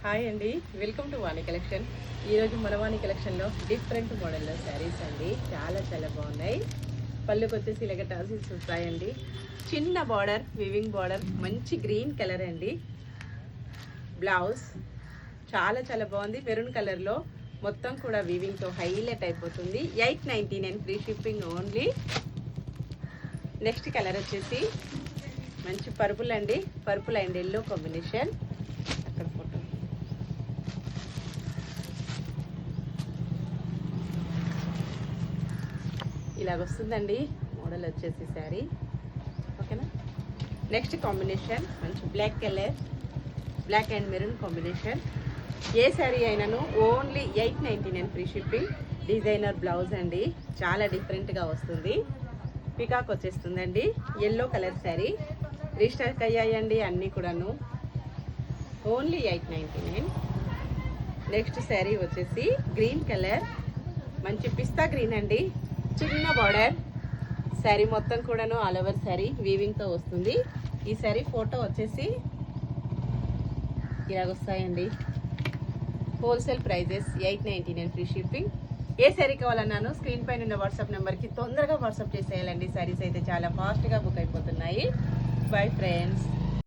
Hi అండి, welcome to Vani collection. ఈరోజు మన వాణి కలెక్షన్లో డిఫరెంట్ మోడల్లో శారీస్ అండి. చాలా చాలా బాగున్నాయి. పళ్ళుకి వచ్చేసి ఇలాగ టాసిల్స్ వస్తాయండి. చిన్న బార్డర్, వివింగ్ బార్డర్, మంచి గ్రీన్ కలర్ అండి. బ్లౌజ్ చాలా చాలా బాగుంది. మెరూన్ కలర్లో మొత్తం కూడా వివింగ్తో హైలైట్ అయిపోతుంది. 899 free shipping only. Next colour వచ్చేసి మంచి పర్పుల్ అండి. Purple and yellow combination. అక్కడ ఫోటో ఇలాగ వస్తుందండి మోడల్ వచ్చేసి శారీ. ఓకేనా. నెక్స్ట్ కాంబినేషన్ మంచి black colour, black and maroon combination. ఏ శారీ అయినాను only 899 free shipping. Designer blouse అండి, చాలా డిఫరెంట్గా వస్తుంది. పికాక్ వచ్చేస్తుందండి. Yellow colour sari. రీస్టాక్ అయ్యాయండి అన్నీ కూడాను. ఓన్లీ 899. నెక్స్ట్ శారీ వచ్చేసి గ్రీన్ కలర్, మంచి పిస్తా గ్రీన్ అండి. చిన్న బార్డర్ శారీ మొత్తం కూడాను ఆల్ ఓవర్ శారీ వీవింగ్తో వస్తుంది. ఈ శారీ ఫోటో వచ్చేసి ఇలాగొస్తాయండి. Wholesale prices 899 free shipping. ఏ శారీ కావాలన్నాను స్క్రీన్ పైన ఉన్న వాట్సాప్ నెంబర్కి తొందరగా వాట్సాప్ చేసేయాలండి. శారీస్ అయితే చాలా ఫాస్ట్గా బుక్ అయిపోతున్నాయి. Bye friends.